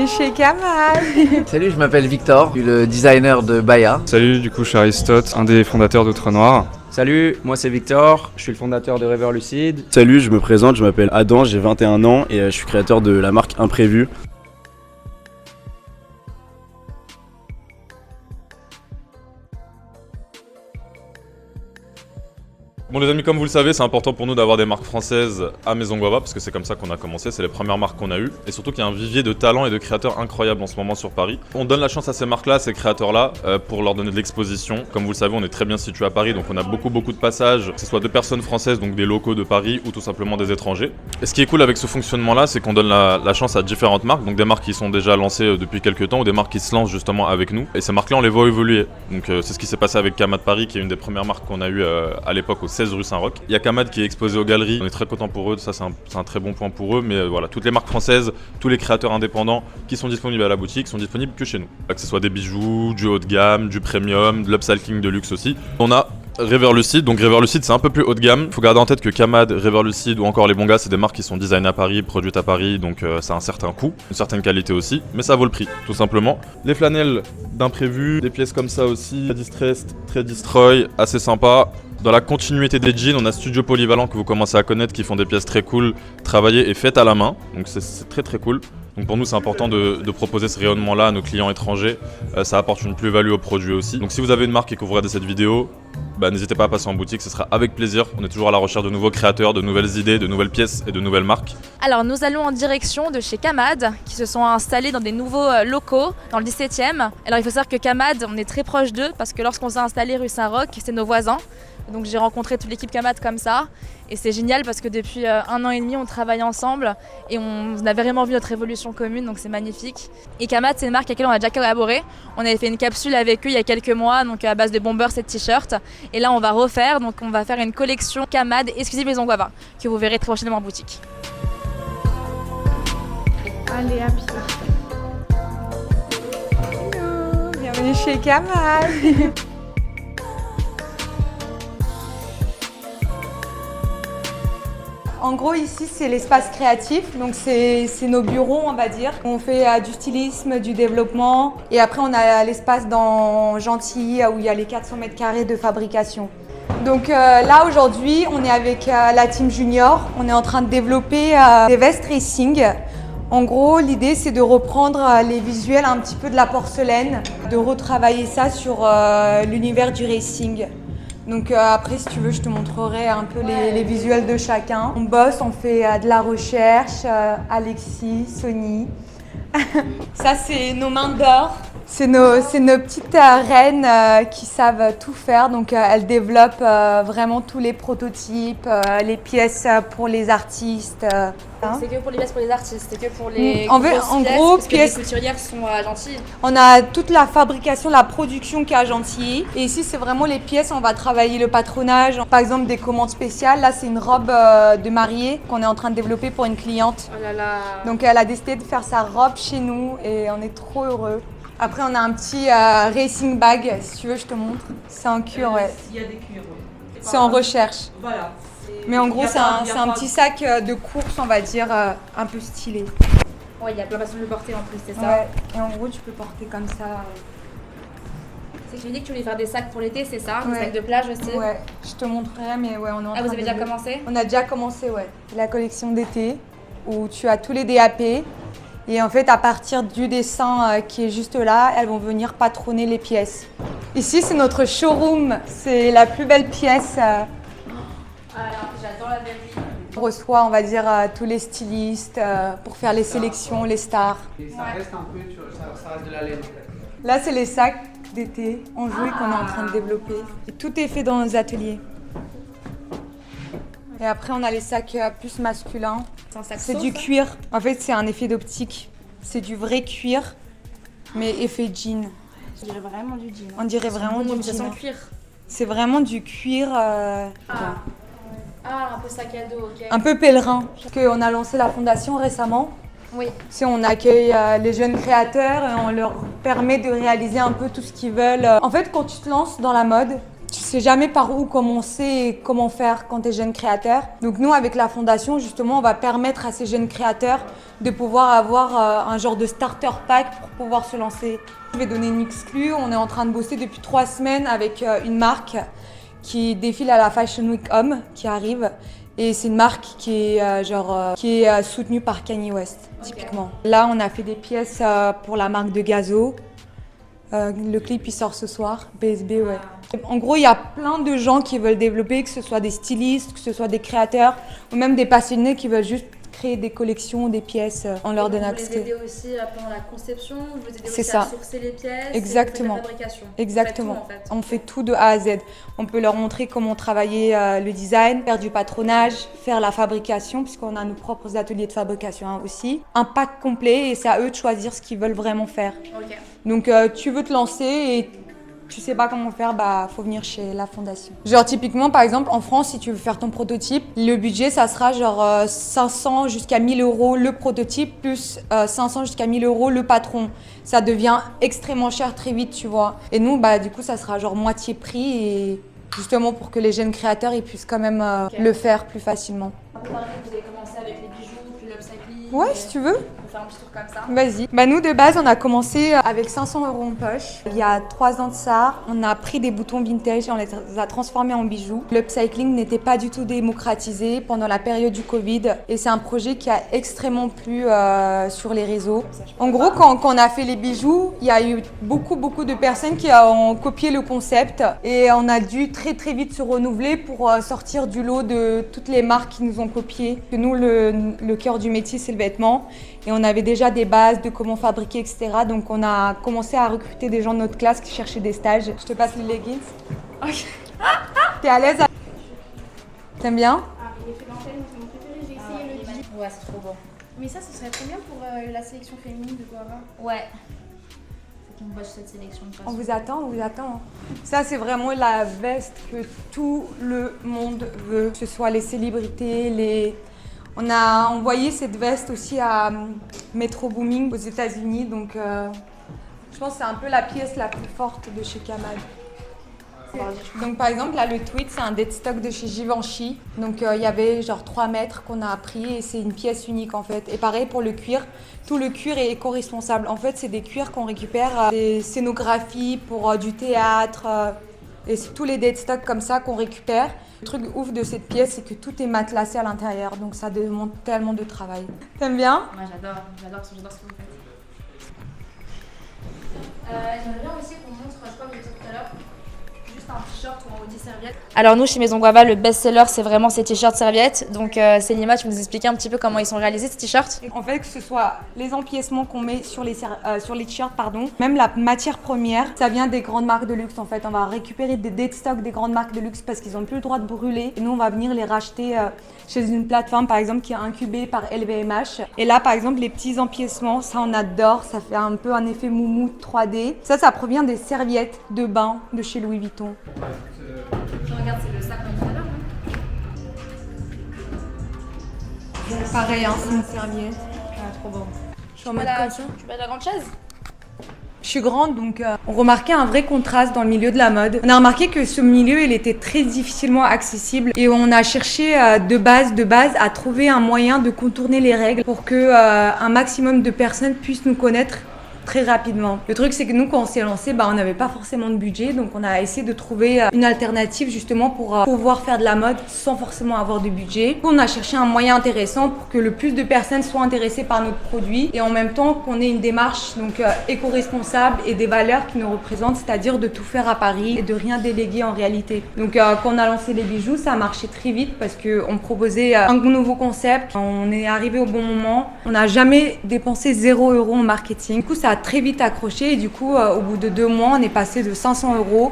Bienvenue chez Kamad. Salut, je m'appelle Victor, je suis le designer de Baya. Salut, du coup je suis Aristote, un des fondateurs d'Outre Noir. Salut, moi c'est Victor, je suis le fondateur de Rêveur Lucide. Salut, je me présente, je m'appelle Adam, j'ai 21 ans et je suis créateur de la marque Imprévu. Bon les amis, comme vous le savez, c'est important pour nous d'avoir des marques françaises à Maison Guava parce que c'est comme ça qu'on a commencé, c'est les premières marques qu'on a eues. Et surtout qu'il y a un vivier de talents et de créateurs incroyables en ce moment sur Paris. On donne la chance à ces marques-là, à ces créateurs-là, pour leur donner de l'exposition. Comme vous le savez, on est très bien situé à Paris, donc on a beaucoup de passages, que ce soit de personnes françaises, donc des locaux de Paris, ou tout simplement des étrangers. Et ce qui est cool avec ce fonctionnement-là, c'est qu'on donne la chance à différentes marques, donc des marques qui sont déjà lancées depuis quelques temps, ou des marques qui se lancent justement avec nous. Et ces marques-là, on les voit évoluer. Donc c'est ce qui s'est passé avec Kamad Paris, qui est une des premières marques qu'on a eues à l'époque au 16 rue Saint-Roch. Il y a Kamad qui est exposé aux galeries, on est très content pour eux, ça c'est un très bon point pour eux, mais voilà, toutes les marques françaises, tous les créateurs indépendants qui sont disponibles à la boutique sont disponibles que chez nous. Que ce soit des bijoux, du haut de gamme, du premium, de l'upcycling de luxe aussi. On a Rêveur Lucide, donc Rêveur Lucide c'est un peu plus haut de gamme. Faut garder en tête que Kamad, Rêveur Lucide ou encore les Bons Gars, c'est des marques qui sont designées à Paris, produites à Paris, donc ça a un certain coût, une certaine qualité aussi, mais ça vaut le prix, tout simplement. Les flanelles d'Imprévu, des pièces comme ça aussi, très distressed, très destroy, assez sympa. Dans la continuité des jeans, on a Studio Polyvalent que vous commencez à connaître, qui font des pièces très cool, travaillées et faites à la main, donc c'est très cool. Donc pour nous c'est important de proposer ce rayonnement là à nos clients étrangers, ça apporte une plus-value au produit aussi. Donc si vous avez une marque et que vous regardez cette vidéo, n'hésitez pas à passer en boutique, ce sera avec plaisir. On est toujours à la recherche de nouveaux créateurs, de nouvelles idées, de nouvelles pièces et de nouvelles marques. Alors nous allons en direction de chez Kamad, qui se sont installés dans des nouveaux locaux dans le 17e. Alors il faut savoir que Kamad, on est très proche d'eux parce que lorsqu'on s'est installé rue Saint-Roch, c'est nos voisins. Donc j'ai rencontré toute l'équipe Kamad comme ça et c'est génial parce que depuis 1 an et demi on travaille ensemble et on a vraiment vu notre évolution commune, donc c'est magnifique. Et Kamad c'est une marque avec laquelle on a déjà collaboré. On avait fait une capsule avec eux il y a quelques mois, donc à base de bombers et de t-shirts. Et là on va refaire, donc on va faire une collection Kamad exclusive Maison Guava que vous verrez très prochainement en boutique. Allez, happy. Hello, bienvenue chez Kamad. En gros, ici, c'est l'espace créatif, donc c'est nos bureaux, on va dire. On fait du stylisme, du développement, et après, on a l'espace dans Gentilly, où il y a les 400 mètres carrés de fabrication. Donc là, aujourd'hui, on est avec la team junior. On est en train de développer des vestes racing. En gros, l'idée, c'est de reprendre les visuels un petit peu de la porcelaine, de retravailler ça sur l'univers du racing. Donc après, si tu veux, je te montrerai un peu les visuels de chacun. On bosse, on fait de la recherche, Alexis, Sony. Ça, c'est nos mains d'or. C'est nos petites reines qui savent tout faire. Donc elles développent vraiment tous les prototypes, les pièces pour les artistes. C'est que pour les pièces pour les artistes, c'est que pour les en gros, parce que les couturières sont à Gentilly. On a toute la fabrication, la production qui est à Gentilly. Et ici, c'est vraiment les pièces. On va travailler le patronage. Par exemple, des commandes spéciales. Là, c'est une robe de mariée qu'on est en train de développer pour une cliente. Oh là là. Donc, elle a décidé de faire sa robe chez nous et on est trop heureux. Après, on a un petit racing bag. Si tu veux, je te montre. C'est en cuir, ouais. Il y a des cuirs, ouais. C'est en recherche. Voilà. Mais en gros, c'est un petit sac de course, on va dire, un peu stylé. Ouais, il y a plein de façons de le porter en plus, c'est ça. Ouais, et en gros, tu peux porter comme ça. C'est que tu me dis que tu voulais faire des sacs pour l'été, c'est ça? Des Ouais. sacs de plage aussi? Ouais, je te montrerai, mais ouais, on est en train Ah, vous avez de- déjà commencé? On a déjà commencé, ouais. La collection d'été, où tu as tous les DAP. Et en fait, à partir du dessin qui est juste là, elles vont venir patronner les pièces. Ici, c'est notre showroom. C'est la plus belle pièce. Alors, j'adore la verrie. On reçoit, on va dire, tous les stylistes pour faire les sélections, les stars. Et ça reste un peu, ça reste de la laine en fait. Là, c'est les sacs d'été en jouet qu'on est en train de développer. Et tout est fait dans nos ateliers. Et après, on a les sacs plus masculins. C'est du cuir. En fait, c'est un effet d'optique. C'est du vrai cuir, mais effet jean. Je dirais vraiment du jean. On dirait vraiment du jean. jean. Sans cuir. C'est vraiment du cuir Ah, un peu sac à dos, ok. un peu pèlerin. Parce qu'on a lancé la fondation récemment. Oui. Si on accueille les jeunes créateurs et on leur permet de réaliser un peu tout ce qu'ils veulent. En fait, quand tu te lances dans la mode, Tu sais jamais par où commencer et comment faire quand tu es jeune créateur. Donc nous, avec la fondation, justement, on va permettre à ces jeunes créateurs de pouvoir avoir un genre de starter pack pour pouvoir se lancer. Je vais donner une exclue. On est en train de bosser depuis 3 semaines avec une marque qui défile à la Fashion Week Homme qui arrive. Et c'est une marque qui est soutenue par Kanye West, typiquement. Là, on a fait des pièces pour la marque de Gazo. Le clip il sort ce soir, BSB, ouais. En gros, il y a plein de gens qui veulent développer, que ce soit des stylistes, que ce soit des créateurs, ou même des passionnés qui veulent juste créer des collections, des pièces en leur donnant accès. Vous les aidez aussi pendant la conception, vous les aidez C'est aussi ça. à sourcer les pièces, Exactement. et la fabrication. Exactement. Vous faites tout, en fait. On fait tout de A à Z. On peut leur montrer comment travailler le design, faire du patronage, faire la fabrication, puisqu'on a nos propres ateliers de fabrication aussi. Un pack complet et c'est à eux de choisir ce qu'ils veulent vraiment faire. Ok. Donc tu veux te lancer et tu sais pas comment faire, bah faut venir chez la fondation. Genre typiquement par exemple en France, si tu veux faire ton prototype, le budget ça sera genre 500 jusqu'à 1000 euros le prototype plus 500 jusqu'à 1000 euros le patron. Ça devient extrêmement cher très vite, tu vois. Et nous bah du coup ça sera genre moitié prix et justement pour que les jeunes créateurs ils puissent quand même le faire plus facilement. Vous avez commencé avec les bijoux, puis l'upcycling. Ouais, si tu veux. On fait un petit tour comme ça. Vas-y. Bah nous de base on a commencé avec 500 euros en poche. Il y a 3 ans de ça, on a pris des boutons vintage et on les a transformés en bijoux. L'upcycling n'était pas du tout démocratisé pendant la période du Covid et c'est un projet qui a extrêmement plu sur les réseaux. En gros quand on a fait les bijoux, il y a eu beaucoup de personnes qui ont copié le concept et on a dû très vite se renouveler pour sortir du lot de toutes les marques qui nous ont copié. Nous le cœur du métier c'est le vêtement. Et on avait déjà des bases de comment fabriquer, etc. Donc on a commencé à recruter des gens de notre classe qui cherchaient des stages. Je te passe les leggings. Ok. T'es à l'aise? T'aimes bien? Ah, les effets dentelle, c'est mon préféré, j'ai essayé le jean. Ouais, c'est trop beau. Mais ça, ce serait très bien pour la sélection féminine de Guava. Ouais. Faut qu'on voit cette sélection de On vous attend, on vous attend. Ça, c'est vraiment la veste que tout le monde veut. Que ce soit les célébrités, On a envoyé cette veste aussi à Metro Booming aux États-Unis, donc je pense que c'est un peu la pièce la plus forte de chez Kamad. Donc par exemple là le tweed c'est un dead stock de chez Givenchy, donc il y avait genre 3 mètres qu'on a pris et c'est une pièce unique en fait. Et pareil pour le cuir, tout le cuir est éco-responsable. En fait c'est des cuirs qu'on récupère des scénographies pour du théâtre et c'est tous les dead stocks comme ça qu'on récupère. Le truc ouf de cette pièce, c'est que tout est matelassé à l'intérieur, donc ça demande tellement de travail. T'aimes bien? Moi j'adore ce que vous faites. J'aimerais bien aussi qu'on montre, je crois que vous avez dit tout à l'heure, juste un t-shirt ou un hoodie serviette. Alors nous chez Maison Guava, le best-seller c'est vraiment ces t-shirts serviettes. Donc Célima, tu peux nous expliquer un petit peu comment ils sont réalisés ces t-shirts? En fait, que ce soit les empiècements qu'on met sur les t-shirts, même la matière première, ça vient des grandes marques de luxe en fait. On va récupérer des dead stocks des grandes marques de luxe parce qu'ils n'ont plus le droit de brûler. Et nous, on va venir les racheter chez une plateforme par exemple qui est incubée par LVMH. Et là, par exemple, les petits empiècements, ça on adore. Ça fait un peu un effet moumoute 3D. Ça provient des serviettes de bain de chez Louis Vuitton. Regarde, c'est le sac comme tout à l'heure, non? Pareil, hein, c'est une serviette. Ah, trop beau. Je suis en mode comme ça. Tu veux la grande chaise? Je suis grande, donc on remarquait un vrai contraste dans le milieu de la mode. On a remarqué que ce milieu, il était très difficilement accessible et on a cherché de base à trouver un moyen de contourner les règles pour que un maximum de personnes puissent nous connaître très rapidement. Le truc c'est que nous quand on s'est lancé, on n'avait pas forcément de budget, donc on a essayé de trouver une alternative justement pour pouvoir faire de la mode sans forcément avoir de budget. On a cherché un moyen intéressant pour que le plus de personnes soient intéressées par notre produit et en même temps qu'on ait une démarche donc éco-responsable et des valeurs qui nous représentent, c'est-à-dire de tout faire à Paris et de rien déléguer en réalité. Donc quand on a lancé les bijoux, ça a marché très vite parce qu'on proposait un nouveau concept, on est arrivé au bon moment, on n'a jamais dépensé 0 € en marketing. Du coup ça a très vite accroché et du coup au bout de 2 mois on est passé de 500 €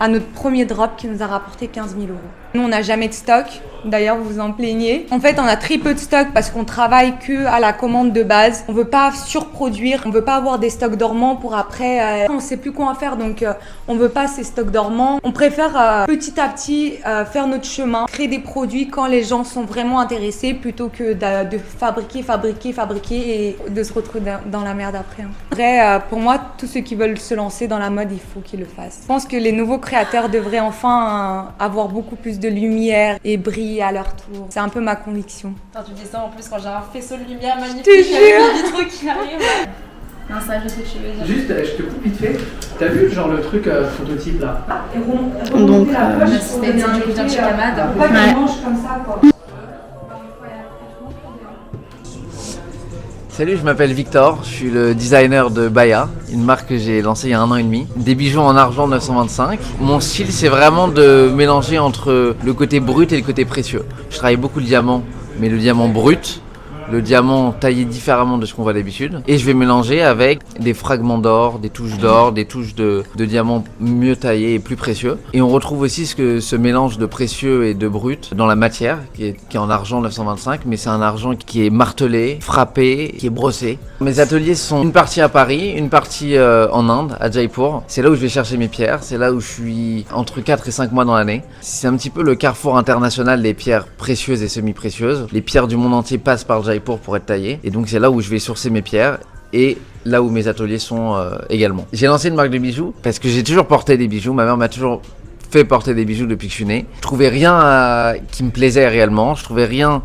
à notre premier drop qui nous a rapporté 15 000 €. Nous, on n'a jamais de stock. D'ailleurs, vous vous en plaignez. En fait, on a très peu de stock parce qu'on travaille que à la commande de base. On veut pas surproduire, on veut pas avoir des stocks dormants pour après. On sait plus quoi en faire, donc on veut pas ces stocks dormants. On préfère petit à petit faire notre chemin, créer des produits quand les gens sont vraiment intéressés, plutôt que de fabriquer et de se retrouver dans la merde après. Après, pour moi, tous ceux qui veulent se lancer dans la mode, il faut qu'ils le fassent. Je pense que les nouveaux créateurs devraient enfin avoir beaucoup plus de lumière et briller à leur tour. C'est un peu ma conviction. Quand tu dis ça en plus quand j'ai un faisceau de lumière magnifique Je te avec jure. les vitraux qui arrivent. Non, ça, je sais que tu veux dire. Juste, je te coupe vite fait. T'as vu genre le truc phototype là? Donc, C'était bien du coup chez Kamad. Pas qu'ils mangent comme ça, quoi. Salut, je m'appelle Victor, je suis le designer de Baya, une marque que j'ai lancée il y a 1 an et demi. Des bijoux en argent 925. Mon style, c'est vraiment de mélanger entre le côté brut et le côté précieux. Je travaille beaucoup le diamant, mais le diamant brut, le diamant taillé différemment de ce qu'on voit d'habitude. Et je vais mélanger avec des fragments d'or, des touches de diamants mieux taillés et plus précieux. Et on retrouve aussi ce mélange de précieux et de brut dans la matière, qui est en argent 925, mais c'est un argent qui est martelé, frappé, qui est brossé. Mes ateliers sont une partie à Paris, une partie en Inde, à Jaipur. C'est là où je vais chercher mes pierres, c'est là où je suis entre 4 et 5 mois dans l'année. C'est un petit peu le carrefour international des pierres précieuses et semi-précieuses. Les pierres du monde entier passent par Jaipur pour être taillées, et donc c'est là où je vais sourcer mes pierres et là où mes ateliers sont également. J'ai lancé une marque de bijoux parce que j'ai toujours porté des bijoux, ma mère m'a toujours fait porter des bijoux depuis que je suis né. Je trouvais rien qui me plaisait réellement, je trouvais rien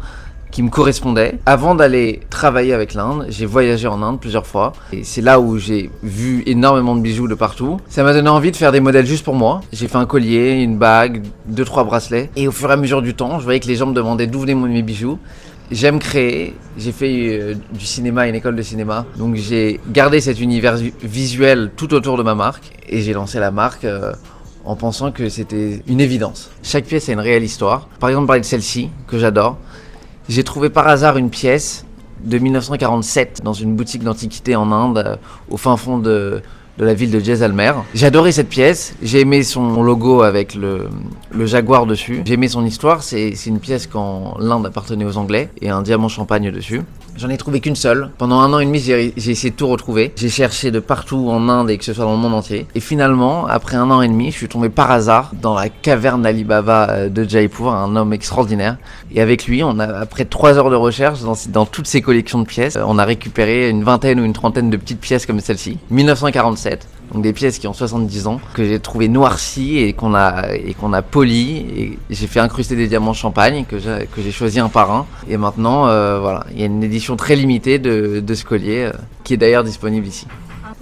qui me correspondait. Avant d'aller travailler avec l'Inde, j'ai voyagé en Inde plusieurs fois et c'est là où j'ai vu énormément de bijoux de partout. Ça m'a donné envie de faire des modèles juste pour moi. J'ai fait un collier, une bague, 2-3 bracelets et au fur et à mesure du temps, je voyais que les gens me demandaient d'où venaient mes bijoux. J'aime créer, j'ai fait du cinéma, une école de cinéma, donc j'ai gardé cet univers visuel tout autour de ma marque et j'ai lancé la marque en pensant que c'était une évidence. Chaque pièce a une réelle histoire. Par exemple, parler de celle-ci, que j'adore. J'ai trouvé par hasard une pièce de 1947 dans une boutique d'antiquité en Inde, au fin fond de la ville de Jaisalmer. J'ai adoré cette pièce, j'ai aimé son logo avec le jaguar dessus. J'ai aimé son histoire, c'est une pièce quand l'Inde appartenait aux Anglais et un diamant champagne dessus. J'en ai trouvé qu'une seule. Pendant 1 an et demi, j'ai essayé de tout retrouver. J'ai cherché de partout en Inde et que ce soit dans le monde entier. Et finalement, après 1 an et demi, je suis tombé par hasard dans la caverne d'Ali Baba de Jaipur, un homme extraordinaire. Et avec lui, après 3 heures de recherche dans toutes ces collections de pièces, on a récupéré une vingtaine ou une trentaine de petites pièces comme celle-ci. 1947. Donc des pièces qui ont 70 ans, que j'ai trouvé noircies et qu'on a polies. Et j'ai fait incruster des diamants champagne que j'ai choisi un par un. Et maintenant, voilà, il y a une édition très limitée de ce collier qui est d'ailleurs disponible ici.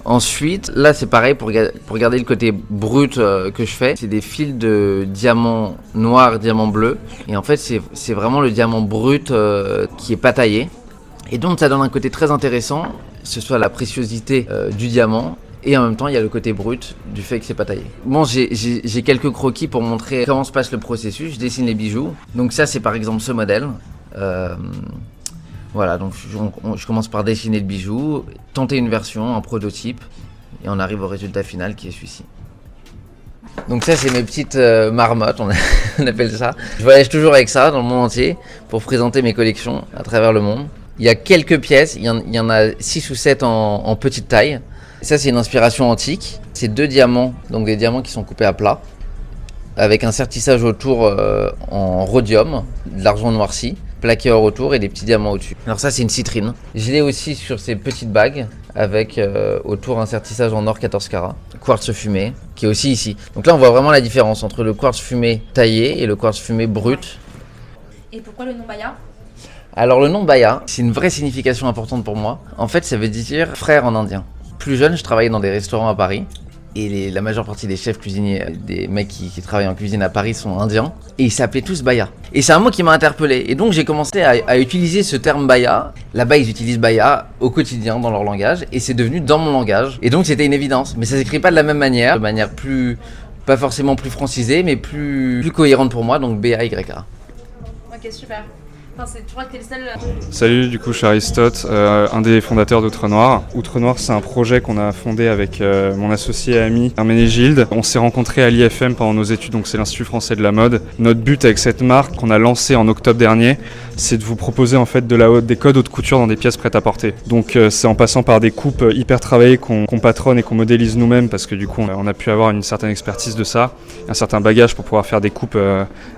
Ensuite, là c'est pareil pour garder le côté brut que je fais. C'est des fils de diamant noir, diamant bleu. Et en fait, c'est vraiment le diamant brut qui est pas taillé. Et donc ça donne un côté très intéressant, que ce soit la préciosité du diamant. Et en même temps, il y a le côté brut du fait que c'est pas taillé. Bon, j'ai quelques croquis pour montrer comment se passe le processus. Je dessine les bijoux. Donc ça, c'est par exemple ce modèle. Voilà, donc je commence par dessiner le bijou, tenter une version, un prototype, et on arrive au résultat final qui est celui-ci. Donc ça, c'est mes petites marmottes, on appelle ça. Je voyage toujours avec ça dans le monde entier pour présenter mes collections à travers le monde. Il y a quelques pièces, il y en a 6 ou 7 en petite taille. Ça, c'est une inspiration antique. C'est 2 diamants, donc des diamants qui sont coupés à plat, avec un sertissage autour en rhodium, de l'argent noirci, plaqué or autour et des petits diamants au-dessus. Alors ça, c'est une citrine. Je l'ai aussi sur ces petites bagues, avec autour un sertissage en or 14 carats, quartz fumé, qui est aussi ici. Donc là, on voit vraiment la différence entre le quartz fumé taillé et le quartz fumé brut. Et pourquoi le nom Baya ? Alors le nom Baya, c'est une vraie signification importante pour moi. En fait, ça veut dire frère en indien. Plus jeune, je travaillais dans des restaurants à Paris et la majeure partie des chefs cuisiniers, des mecs qui travaillent en cuisine à Paris sont indiens et ils s'appelaient tous Baya. Et c'est un mot qui m'a interpellé et donc j'ai commencé à utiliser ce terme Baya. Là-bas, ils utilisent Baya au quotidien dans leur langage et c'est devenu dans mon langage. Et donc c'était une évidence, mais ça s'écrit pas de la même manière, de manière plus, pas forcément plus francisée, mais plus cohérente pour moi, donc B-A-Y-A. Ok, super. Enfin, tu crois que t'es le seul. Salut, du coup je suis Aristote, un des fondateurs d'Outre Noir. Outre Noir, c'est un projet qu'on a fondé avec mon associé et ami Herménégilde. On s'est rencontrés à l'IFM pendant nos études, donc c'est l'Institut français de la mode. Notre but avec cette marque qu'on a lancée en octobre dernier, c'est de vous proposer en fait des codes haute couture dans des pièces prêtes à porter. Donc c'est en passant par des coupes hyper travaillées qu'on patronne et qu'on modélise nous-mêmes, parce que du coup on a pu avoir une certaine expertise de ça, un certain bagage pour pouvoir faire des coupes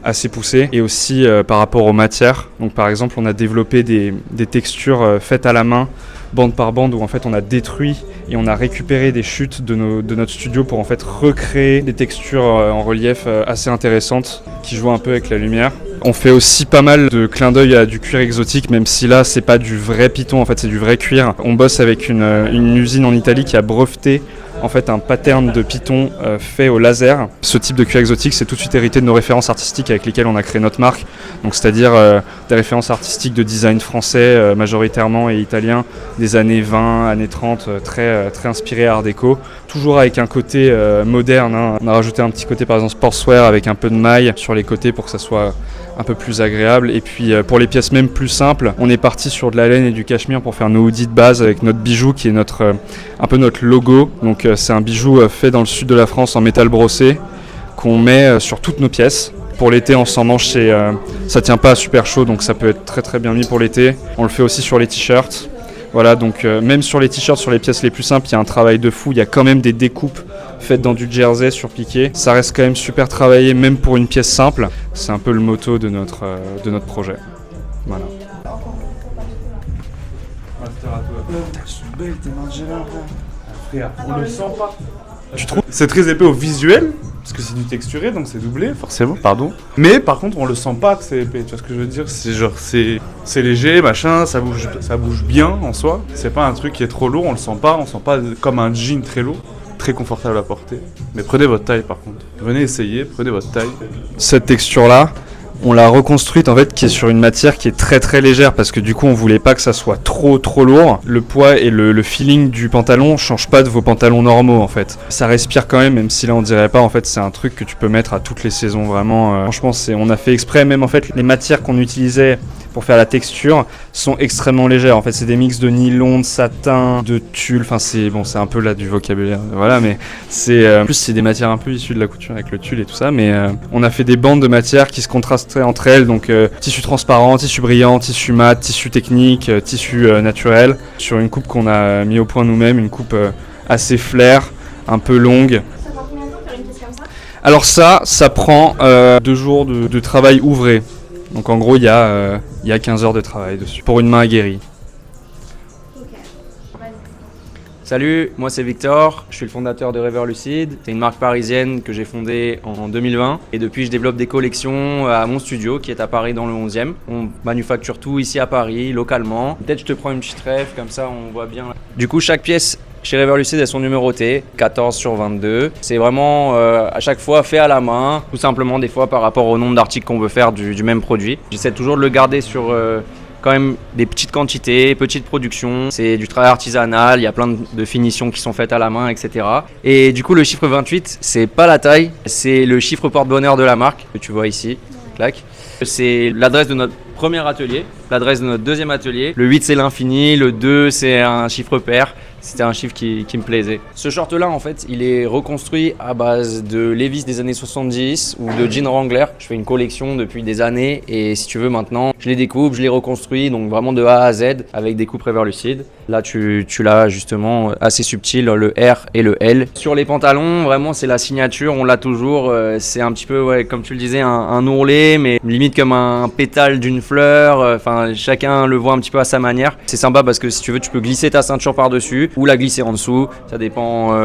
assez poussées, et aussi par rapport aux matières. Donc par exemple on a développé des textures faites à la main, bande par bande, où en fait on a détruit et on a récupéré des chutes de notre studio pour en fait recréer des textures en relief assez intéressantes qui jouent un peu avec la lumière. On fait aussi pas mal de clins d'œil à du cuir exotique, même si là c'est pas du vrai python, en fait c'est du vrai cuir. On bosse avec une usine en Italie qui a breveté en fait un pattern de python fait au laser. Ce type de cuir exotique, c'est tout de suite hérité de nos références artistiques avec lesquelles on a créé notre marque. Donc c'est-à-dire des références artistiques de design français majoritairement et italien des années 20, années 30, très inspiré art déco. Toujours avec un côté moderne, hein. On a rajouté un petit côté par exemple sportswear avec un peu de maille sur les côtés pour que ça soit un peu plus agréable. Et puis pour les pièces même plus simples, on est parti sur de la laine et du cachemire pour faire nos hoodies de base avec notre bijou qui est un peu notre logo. Donc c'est un bijou fait dans le sud de la France en métal brossé qu'on met sur toutes nos pièces. Pour l'été, on s'en mange, ça tient pas super chaud, donc ça peut être très bien mis pour l'été. On le fait aussi sur les t-shirts. Voilà, donc même sur les t-shirts, sur les pièces les plus simples, il y a un travail de fou. Il y a quand même des découpes faites dans du jersey sur piqué. Ça reste quand même super travaillé, même pour une pièce simple. C'est un peu le motto de notre projet. Voilà. Frère, on le sent pas. Tu trouves? C'est très épais au visuel, parce que c'est du texturé, donc c'est doublé, forcément, pardon. Mais par contre, on le sent pas que c'est épais, tu vois ce que je veux dire? C'est genre, c'est léger, machin, ça bouge bien en soi. C'est pas un truc qui est trop lourd, on le sent pas comme un jean très lourd, très confortable à porter. Mais prenez votre taille par contre. Venez essayer, prenez votre taille. Cette texture-là, on l'a reconstruite en fait qui est sur une matière qui est très légère parce que du coup on voulait pas que ça soit trop lourd. Le poids et le feeling du pantalon change pas de vos pantalons normaux en fait. Ça respire quand même si là on dirait pas, en fait c'est un truc que tu peux mettre à toutes les saisons vraiment. Franchement on a fait exprès, même en fait les matières qu'on utilisait pour faire la texture sont extrêmement légères. En fait c'est des mix de nylon, de satin, de tulle, enfin c'est un peu là du vocabulaire, voilà, mais en plus c'est des matières un peu issues de la couture avec le tulle et tout ça, mais on a fait des bandes de matières qui se contrastent entre elles, donc tissu transparent, tissu brillant, tissu mat, tissu technique, tissu naturel, sur une coupe qu'on a mis au point nous-mêmes, une coupe assez flair, un peu longue. Ça prend combien de temps de faire une pièce comme ça? Alors ça prend 2 jours de travail ouvré, donc en gros il y a 15 heures de travail dessus, pour une main aguerrie. Salut, moi c'est Victor, je suis le fondateur de Rêveurs Lucides. C'est une marque parisienne que j'ai fondée en 2020 et depuis je développe des collections à mon studio qui est à Paris dans le 11e. On manufacture tout ici à Paris, localement. Peut-être je te prends une petite rêve, comme ça on voit bien. Du coup chaque pièce chez Rêveurs Lucides elles sont numérotées, 14/22. C'est vraiment à chaque fois fait à la main, tout simplement des fois par rapport au nombre d'articles qu'on veut faire du même produit. J'essaie toujours de le garder sur quand même des petites quantités, petites productions, c'est du travail artisanal, il y a plein de finitions qui sont faites à la main, etc. Et du coup le chiffre 28, c'est pas la taille, c'est le chiffre porte-bonheur de la marque que tu vois ici, clac. C'est l'adresse de notre premier atelier, l'adresse de notre deuxième atelier. Le 8 c'est l'infini, le 2 c'est un chiffre pair. C'était un chiffre qui me plaisait. Ce short-là, en fait, il est reconstruit à base de Levi's des années 70 ou de jeans Wrangler. Je fais une collection depuis des années et si tu veux maintenant, je les découpe, je les reconstruis, donc vraiment de A à Z avec des coupes Rêveurs Lucides. Là, tu l'as justement assez subtil, le R et le L. Sur les pantalons, vraiment, c'est la signature, on l'a toujours. C'est un petit peu, ouais, comme tu le disais, un ourlet, mais limite comme un pétale d'une fleur. Enfin, chacun le voit un petit peu à sa manière. C'est sympa parce que si tu veux, tu peux glisser ta ceinture par-dessus ou la glisser en dessous, ça dépend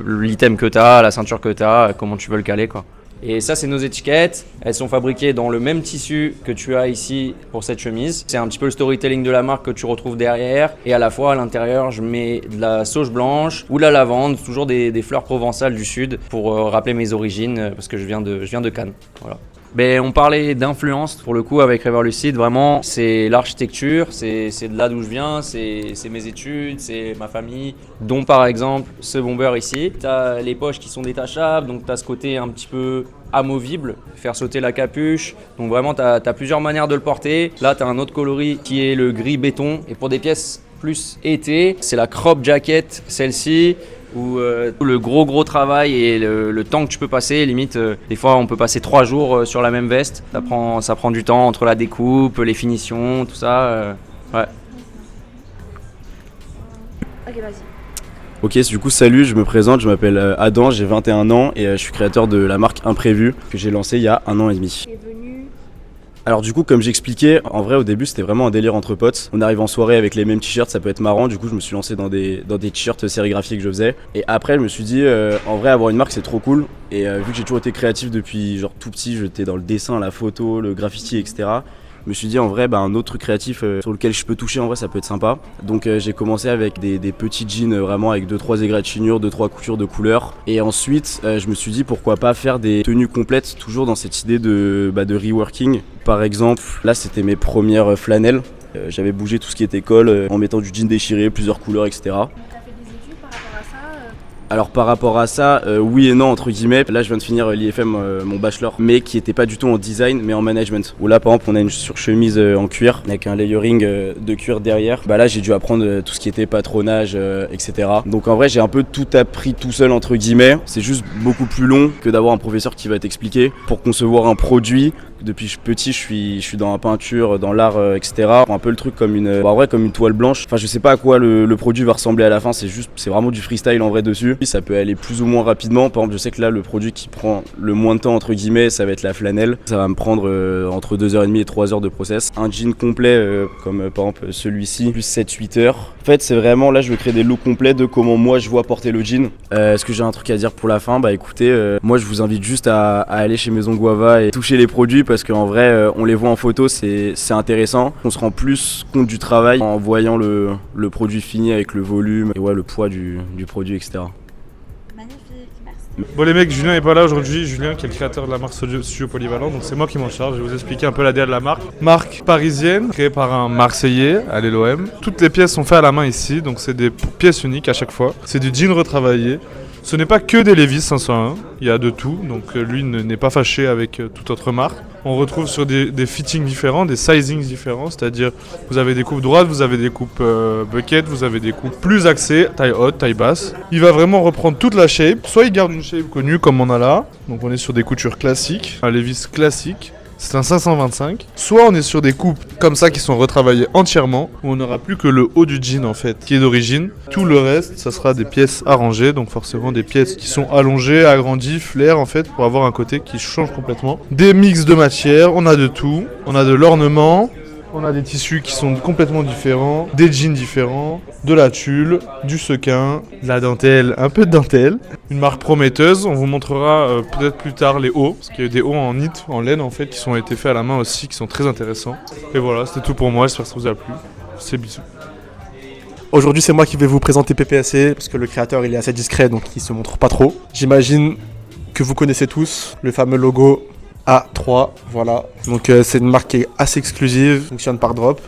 l'item que tu as, la ceinture que tu as, comment tu veux le caler quoi. Et ça c'est nos étiquettes, elles sont fabriquées dans le même tissu que tu as ici pour cette chemise. C'est un petit peu le storytelling de la marque que tu retrouves derrière et à la fois à l'intérieur je mets de la sauge blanche ou de la lavande, toujours des fleurs provençales du sud pour rappeler mes origines parce que je viens de Cannes. Voilà. On parlait d'influence pour le coup avec Reverlucid, vraiment c'est l'architecture, c'est de là d'où je viens, c'est mes études, c'est ma famille, dont par exemple ce bomber ici. Tu as les poches qui sont détachables, donc tu as ce côté un petit peu amovible, faire sauter la capuche, donc vraiment tu as plusieurs manières de le porter. Là tu as un autre coloris qui est le gris béton, et pour des pièces plus été, c'est la crop jacket, celle-ci, où le gros travail et le temps que tu peux passer, limite des fois on peut passer 3 jours sur la même veste, ça prend du temps entre la découpe, les finitions, tout ça, ouais. Ok, vas-y. Ok, du coup salut, je me présente, je m'appelle Adam, j'ai 21 ans et je suis créateur de la marque Imprévu que j'ai lancée il y a 1 an et demi. Tu es venu. Alors du coup, comme j'expliquais, en vrai au début c'était vraiment un délire entre potes. On arrive en soirée avec les mêmes t-shirts, ça peut être marrant. Du coup je me suis lancé dans des t-shirts sérigraphiés que je faisais. Et après je me suis dit, en vrai avoir une marque c'est trop cool. Et vu que j'ai toujours été créatif depuis genre tout petit, j'étais dans le dessin, la photo, le graffiti, etc. Je me suis dit en vrai un autre truc créatif sur lequel je peux toucher, en vrai ça peut être sympa. Donc j'ai commencé avec des petits jeans vraiment avec 2-3 égratignures, 2-3 coutures de couleurs. Et ensuite je me suis dit pourquoi pas faire des tenues complètes, toujours dans cette idée de reworking. Par exemple là c'était mes premières flanelles. J'avais bougé tout ce qui était col en mettant du jean déchiré, plusieurs couleurs, etc. Alors par rapport à ça, oui et non entre guillemets. Là je viens de finir l'IFM, mon bachelor, mais qui était pas du tout en design mais en management. Où là par exemple on a une surchemise en cuir avec un layering de cuir derrière. Là j'ai dû apprendre tout ce qui était patronage, etc. Donc en vrai j'ai un peu tout appris tout seul entre guillemets. C'est juste beaucoup plus long que d'avoir un professeur qui va t'expliquer. Pour concevoir un produit, depuis petit je suis dans la peinture, dans l'art, etc. Un peu le truc comme comme une toile blanche. Enfin je sais pas à quoi le produit va ressembler à la fin, c'est vraiment du freestyle en vrai dessus. Ça peut aller plus ou moins rapidement. Par exemple, je sais que là, le produit qui prend le moins de temps, entre guillemets, ça va être la flanelle. Ça va me prendre entre 2h30 et 3h de process. Un jean complet, comme par exemple celui-ci, plus 7-8 heures. En fait, c'est vraiment, là, je veux créer des looks complets de comment moi, je vois porter le jean. Est-ce que j'ai un truc à dire pour la fin? Écoutez, moi, je vous invite juste à aller chez Maison Guava et toucher les produits parce qu'en vrai, on les voit en photo, c'est intéressant. On se rend plus compte du travail en voyant le produit fini avec le volume et le poids du produit, etc. Bon les mecs, Julien est pas là aujourd'hui, Julien qui est le créateur de la marque Studio Polyvalent, donc c'est moi qui m'en charge, je vais vous expliquer un peu l'ADN de la marque. Marque parisienne, créée par un Marseillais, à l'OM. Toutes les pièces sont faites à la main ici, donc c'est des pièces uniques à chaque fois. C'est du jean retravaillé. Ce n'est pas que des Levi's 501, il y a de tout, donc lui n'est pas fâché avec toute autre marque. On retrouve sur des fittings différents, des sizings différents, c'est-à-dire vous avez des coupes droites, vous avez des coupes bucket, vous avez des coupes plus axées, taille haute, taille basse. Il va vraiment reprendre toute la shape, soit il garde une shape connue comme on a là, donc on est sur des coutures classiques, un Levi's classique. C'est un 525. Soit on est sur des coupes comme ça qui sont retravaillées entièrement, où on n'aura plus que le haut du jean en fait, qui est d'origine. Tout le reste, ça sera des pièces arrangées, donc forcément des pièces qui sont allongées, agrandies, flair en fait, pour avoir un côté qui change complètement. Des mix de matières, on a de tout. On a de l'ornement, on a des tissus qui sont complètement différents, des jeans différents, de la tulle, du sequin, de la dentelle, un peu de dentelle. Une marque prometteuse, on vous montrera peut-être plus tard les hauts, parce qu'il y a des hauts en knit, en laine en fait, qui sont été faits à la main aussi, qui sont très intéressants. Et voilà, c'était tout pour moi, j'espère que ça vous a plu. C'est bisous. Aujourd'hui c'est moi qui vais vous présenter PPAC, parce que le créateur il est assez discret, donc il se montre pas trop. J'imagine que vous connaissez tous le fameux logo A3, voilà. Donc c'est une marque qui est assez exclusive, fonctionne par drop.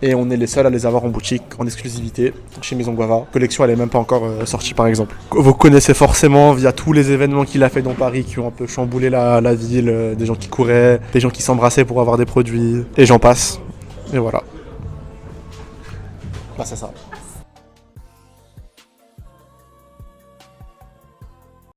Et on est les seuls à les avoir en boutique, en exclusivité, chez Maison Guava. La collection, elle est même pas encore sortie, par exemple. Vous connaissez forcément via tous les événements qu'il a fait dans Paris, qui ont un peu chamboulé la ville, des gens qui couraient, des gens qui s'embrassaient pour avoir des produits, et j'en passe. Et voilà. C'est ça.